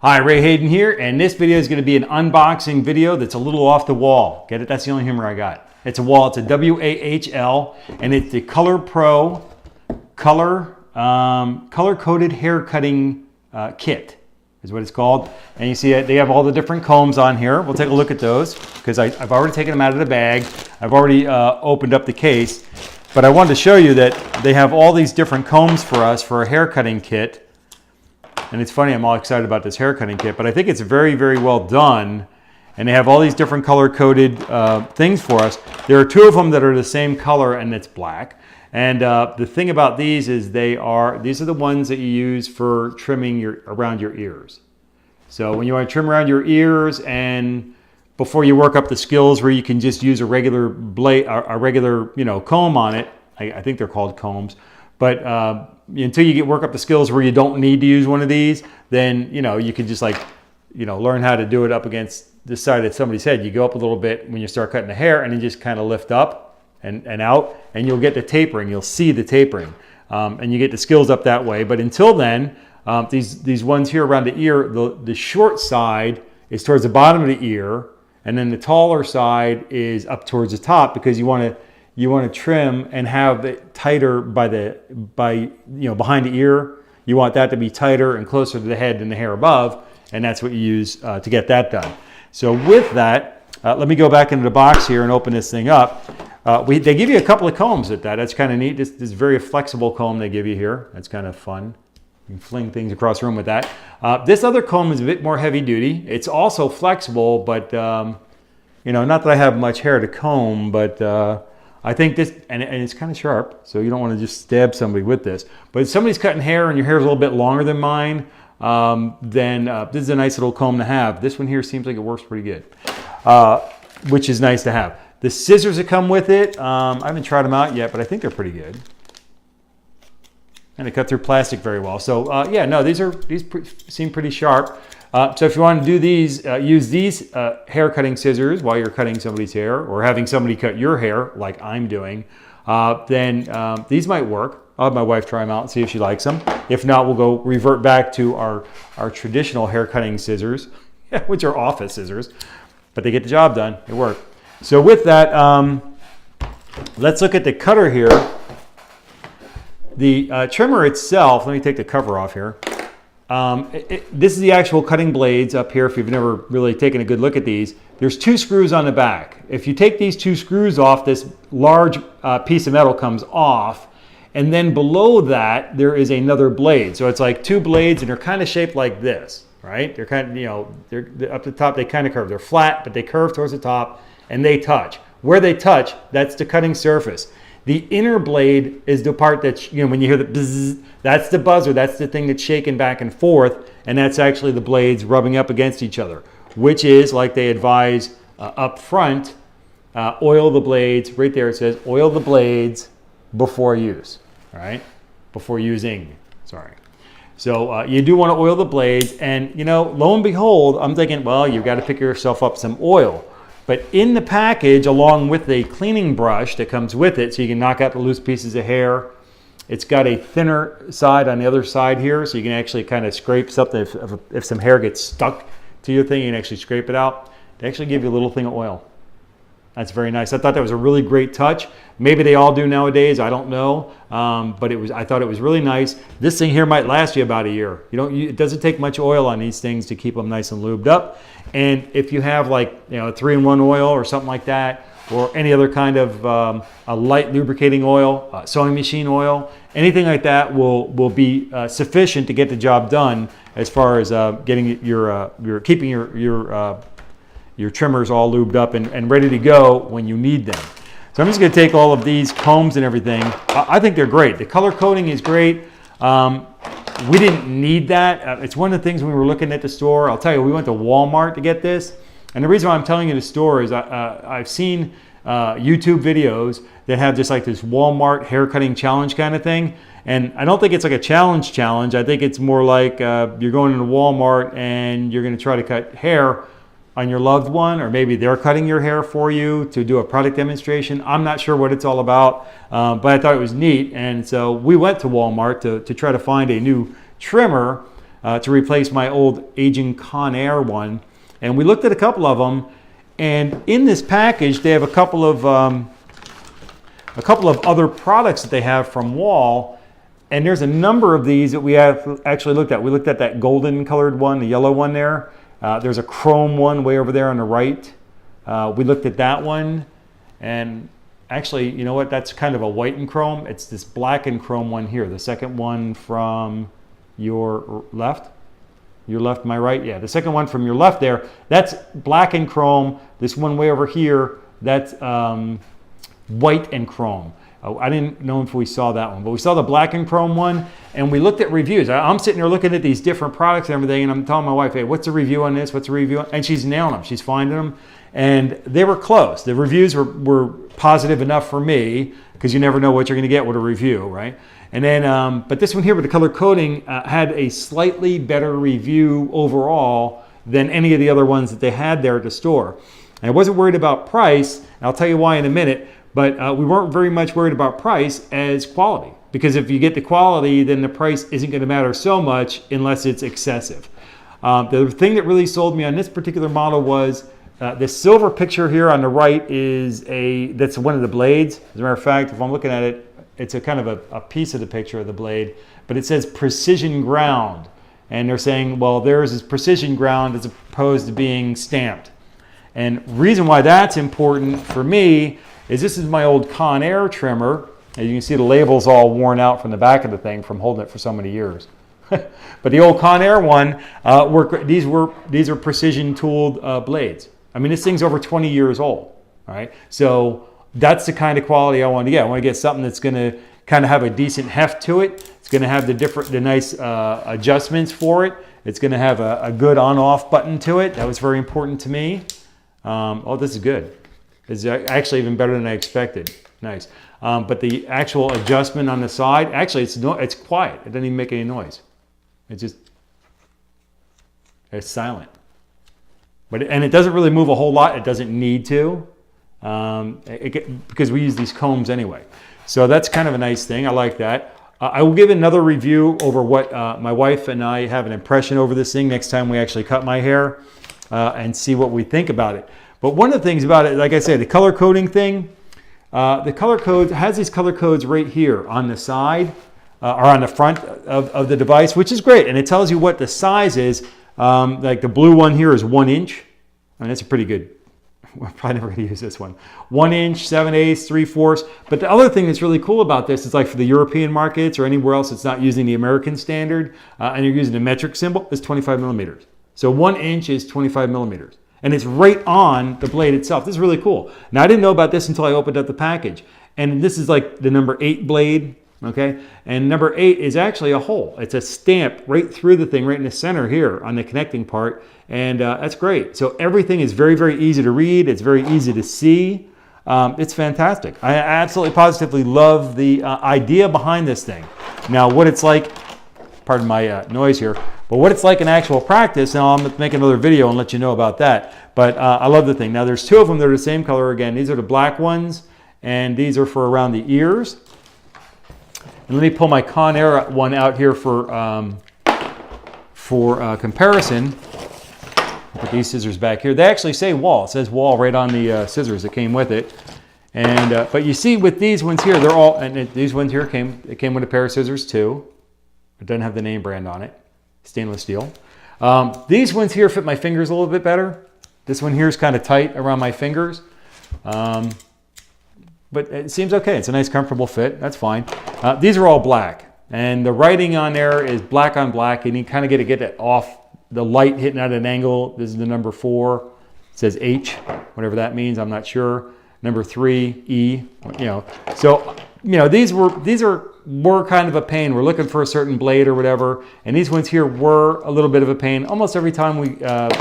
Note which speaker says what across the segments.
Speaker 1: Hi, Ray Hayden here, and this video is going to be an unboxing video that's a little off the wall. Get it? That's the only humor I got. It's a Wahl. It's a W-A-H-L, and it's the Color Pro color-coded hair cutting kit is what it's called. And you see it, they have all the different combs on here. We'll take a look at those because I've already taken them out of the bag. I've already opened up the case, but I wanted to show you that they have all these different combs for us for a hair cutting kit. And it's funny, I'm all excited about this hair cutting kit, but I think it's very, very well done. And they have all these different color-coded things for us. There are two of them that are the same color, and it's black. And the thing about these is these are the ones that you use for trimming around your ears. So when you want to trim around your ears, and before you work up the skills where you can just use a regular blade, a regular comb on it. I think they're called combs, but until you work up the skills where you don't need to use one of these, then you can just learn how to do it up against the side that somebody said. You go up a little bit when you start cutting the hair, and then just kind of lift up and out, and you'll get the tapering. You'll see the tapering, and you get the skills up that way. But until then, these ones here around the ear, the short side is towards the bottom of the ear, and then the taller side is up towards the top, because you want to trim and have it tighter behind the ear. You want that to be tighter and closer to the head than the hair above, and that's what you use to get that done. So with that, let me go back into the box here and open this thing up. They give you a couple of combs at that. That's kind of neat. This very flexible comb they give you here. That's kind of fun. You can fling things across the room with that. This other comb is a bit more heavy duty. It's also flexible, but not that I have much hair to comb, but I think this, and it's kind of sharp, so you don't want to just stab somebody with this. But if somebody's cutting hair and your hair is a little bit longer than mine, then this is a nice little comb to have. This one here seems like it works pretty good, which is nice to have. The scissors that come with it, I haven't tried them out yet, but I think they're pretty good. And they cut through plastic very well. So yeah, no, these seem pretty sharp. So if you want to do these, use these hair cutting scissors while you're cutting somebody's hair, or having somebody cut your hair like I'm doing, then these might work. I'll have my wife try them out and see if she likes them. If not, we'll revert back to our traditional hair cutting scissors, which are office scissors, but they get the job done. They work. So with that, let's look at the cutter here. The trimmer itself, let me take the cover off here. This is the actual cutting blades up here. If you've never really taken a good look at these, there's two screws on the back. If you take these two screws off, this large piece of metal comes off. And then below that, there is another blade. So it's like two blades, and they're kind of shaped like this, right? They're kind of, they're up the top, they kind of curve. They're flat, but they curve towards the top, and they touch. Where they touch, that's the cutting surface. The inner blade is the part that, when you hear the bzzz, that's the buzzer. That's the thing that's shaking back and forth, and that's actually the blades rubbing up against each other, which is, like they advise up front, oil the blades. Right there it says, oil the blades before use, right? Before using, sorry. So you do want to oil the blades, and lo and behold, I'm thinking, well, you've got to pick yourself up some oil. But in the package, along with a cleaning brush that comes with it, so you can knock out the loose pieces of hair, it's got a thinner side on the other side here, so you can actually kind of scrape something. If some hair gets stuck to your thing, you can actually scrape it out. They actually give you a little thing of oil. That's very nice. I thought that was a really great touch. Maybe they all do nowadays. I don't know, but I thought it was really nice. This thing here might last you about a year. It doesn't take much oil on these things to keep them nice and lubed up. And if you have like a 3-in-1 oil or something like that, or any other kind of a light lubricating oil, sewing machine oil, anything like that will be sufficient to get the job done as far as getting keeping your trimmers all lubed up and ready to go when you need them. So I'm just going to take all of these combs and everything. I think they're great. The color coding is great. We didn't need that. It's one of the things when we were looking at the store. I'll tell you, we went to Walmart to get this. And the reason why I'm telling you the store is I've seen YouTube videos that have just like this Walmart hair cutting challenge kind of thing. And I don't think it's like a challenge. I think it's more like you're going into Walmart and you're going to try to cut hair on your loved one, or maybe they're cutting your hair for you to do a product demonstration. I'm not sure what it's all about, but I thought it was neat. And so we went to Walmart to try to find a new trimmer to replace my old aging Conair one. And we looked at a couple of them, and in this package they have a couple of other products that they have from Wahl. And there's a number of these that we have actually looked at. We looked at that golden colored one, the yellow one there. There's a chrome one way over there on the right. We looked at that one, and actually, you know what? That's kind of a white and chrome. It's this black and chrome one here. The second one from your left. Your left, my right? Yeah, the second one from your left there. That's black and chrome. This one way over here, that's white and chrome. I didn't know if we saw that one, but we saw the black and chrome one, and we looked at reviews. I'm sitting there looking at these different products and everything, and I'm telling my wife, hey, what's the review on this? What's the review on? And she's nailing them. She's finding them, and they were close. The reviews were positive enough for me, because you never know what you're going to get with a review, right? And then, but this one here with the color coding had a slightly better review overall than any of the other ones that they had there at the store. And I wasn't worried about price, and I'll tell you why in a minute. But we weren't very much worried about price as quality, because if you get the quality, then the price isn't going to matter so much unless it's excessive. The thing that really sold me on this particular model was the silver picture here on the right that's one of the blades. As a matter of fact, if I'm looking at it, it's a kind of a piece of the picture of the blade, but it says precision ground. And they're saying, well, theirs is precision ground as opposed to being stamped. And reason why that's important for me is this is my old Conair trimmer. As you can see, the label's all worn out from the back of the thing from holding it for so many years. But the old Conair one, these are precision tooled blades. I mean, this thing's over 20 years old, all right? So that's the kind of quality I want to get. I want to get something that's going to kind of have a decent heft to it. It's going to have the nice adjustments for it. It's going to have a good on-off button to it. That was very important to me. Oh, this is good. It's actually even better than I expected. Nice. But the actual adjustment on the side, actually it's quiet. It doesn't even make any noise. It's silent. And it doesn't really move a whole lot. It doesn't need to, because we use these combs anyway. So that's kind of a nice thing. I like that. I will give another review over what my wife and I have an impression over this thing next time we actually cut my hair, and see what we think about it. But one of the things about it, like I said, the color coding thing, the color code has these color codes right here on the side or on the front of the device, which is great. And it tells you what the size is. Like the blue one here is 1 inch. I mean, that's a pretty good, we're probably never going to use this one. 1 inch, 7/8, 3/4. But the other thing that's really cool about this is like for the European markets or anywhere else that's not using the American standard, and you're using a metric symbol, it's 25 millimeters. So 1 inch is 25 millimeters. And it's right on the blade itself. This is really cool. Now, I didn't know about this until I opened up the package. And this is like the number 8 blade, okay? And number 8 is actually a hole. It's a stamp right through the thing, right in the center here on the connecting part. And that's great. So everything is very, very easy to read. It's very easy to see. It's fantastic. I absolutely positively love the idea behind this thing. Now, what it's like, pardon my noise here, but what it's like in actual practice, now I'm going to make another video and let you know about that. But I love the thing. Now there's 2 of them that are the same color again. These are the black ones, and these are for around the ears. And let me pull my Conair one out here for comparison. Put these scissors back here. They actually say Wahl. It says Wahl right on the scissors that came with it. And but you see with these ones here, they're all, and these ones here came with a pair of scissors too. It doesn't have the name brand on it. Stainless steel. These ones here fit my fingers a little bit better. This one here is kind of tight around my fingers. But it seems okay. It's a nice comfortable fit. That's fine. These are all black. And the writing on there is black on black. And you kind of get it off the light hitting at an angle. This is the number 4. It says H, whatever that means. I'm not sure. Number 3, E, you know. So, you know, these were kind of a pain. We're looking for a certain blade or whatever, and these ones here were a little bit of a pain. Almost every time we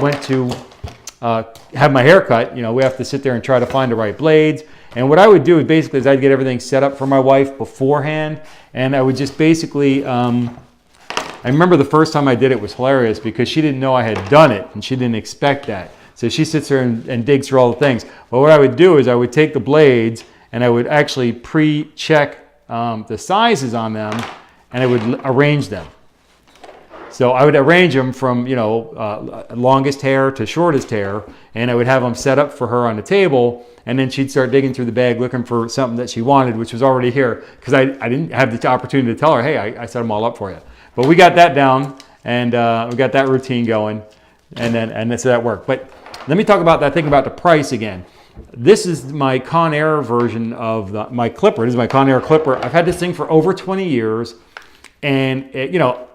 Speaker 1: went to have my hair cut, you know, we have to sit there and try to find the right blades. And what I would do is basically I'd get everything set up for my wife beforehand, and I would just basically, I remember the first time I did it was hilarious because she didn't know I had done it, and she didn't expect that. So she sits there and digs through all the things. But what I would do is I would take the blades and I would actually pre-check the sizes on them, and I would arrange them. So I would arrange them from, you know, longest hair to shortest hair, and I would have them set up for her on the table, and then she'd start digging through the bag looking for something that she wanted, which was already here, because I didn't have the opportunity to tell her, hey, I set them all up for you. But we got that down, and we got that routine going, and so that worked. But let me talk about that thing about the price again. This is my Conair version of my clipper. This is my Conair clipper. I've had this thing for over 20 years, and you know,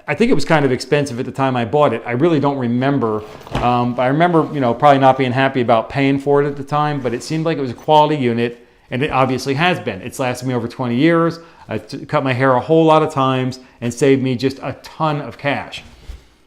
Speaker 1: I think it was kind of expensive at the time I bought it. I really don't remember. But I remember, you know, probably not being happy about paying for it at the time, but it seemed like it was a quality unit, and it obviously has been. It's lasted me over 20 years. I cut my hair a whole lot of times and saved me just a ton of cash.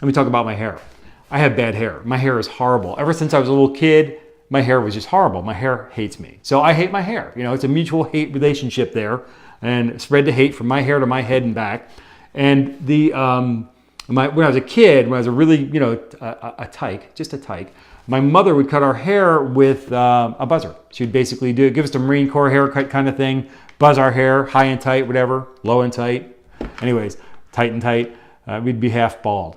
Speaker 1: Let me talk about my hair. I have bad hair. My hair is horrible. Ever since I was a little kid, my hair was just horrible. My hair hates me. So I hate my hair. You know, it's a mutual hate relationship there, and spread the hate from my hair to my head and back. And when I was a kid, when I was a really, you know, a tyke, just a tyke, my mother would cut our hair with a buzzer. She would basically give us the Marine Corps haircut kind of thing, buzz our hair, high and tight, whatever, low and tight. Anyways, tight and tight. We'd be half bald.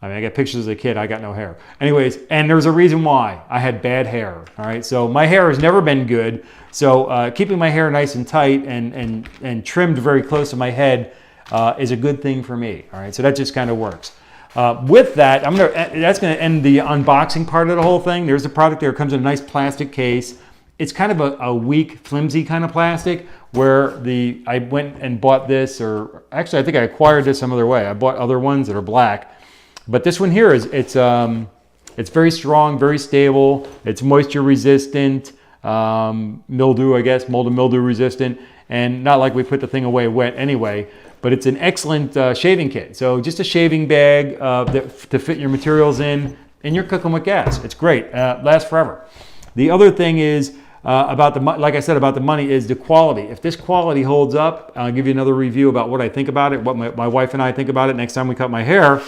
Speaker 1: I mean, I got pictures as a kid, I got no hair. Anyways, and there was a reason why. I had bad hair, all right? So my hair has never been good. So keeping my hair nice and tight and trimmed very close to my head is a good thing for me, all right? So that just kind of works. With that, that's gonna end the unboxing part of the whole thing. There's a product there, it comes in a nice plastic case. It's kind of a weak, flimsy kind of plastic where I went and bought this, or actually I think I acquired this some other way. I bought other ones that are black. But this one here it's very strong, very stable. It's moisture resistant, mildew, I guess, mold and mildew resistant, and not like we put the thing away wet anyway. But it's an excellent shaving kit. So just a shaving bag to fit your materials in, and you're cooking with gas. It's great, lasts forever. The other thing is like I said about the money, is the quality. If this quality holds up, I'll give you another review about what I think about it, what my wife and I think about it next time we cut my hair.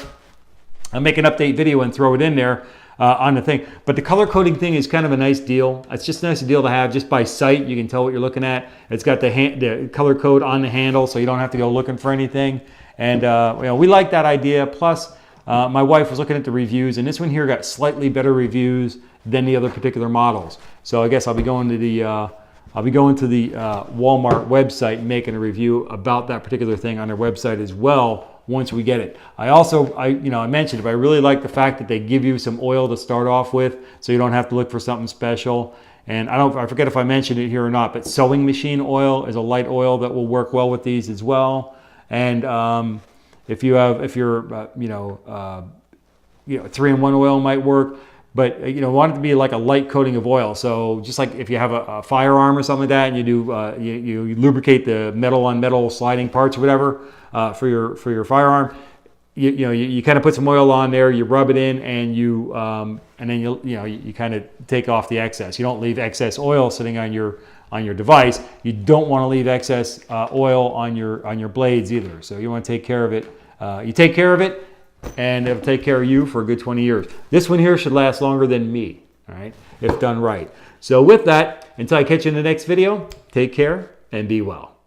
Speaker 1: I'll make an update video and throw it in there on the thing. But the color coding thing is kind of a nice deal. It's just a nice deal to have just by sight. You can tell what you're looking at. It's got the color code on the handle, so you don't have to go looking for anything. And you know, we like that idea. Plus, my wife was looking at the reviews, and this one here got slightly better reviews than the other particular models. So I guess I'll be going to the Walmart website and making a review about that particular thing on their website as well once we get it. I mentioned it, but I really like the fact that they give you some oil to start off with, so you don't have to look for something special. And I forget if I mentioned it here or not, but sewing machine oil is a light oil that will work well with these as well. And if you're 3-in-1 oil might work. But want it to be like a light coating of oil. So just like if you have a firearm or something like that, and you do you lubricate the metal on metal sliding parts or whatever for your firearm, you kind of put some oil on there, you rub it in, and then you kind of take off the excess. You don't leave excess oil sitting on your device. You don't want to leave excess oil on your blades either. So you want to take care of it. You take care of it, and it'll take care of you for a good 20 years. This one here should last longer than me, all right, if done right. So with that, until I catch you in the next video, take care and be well.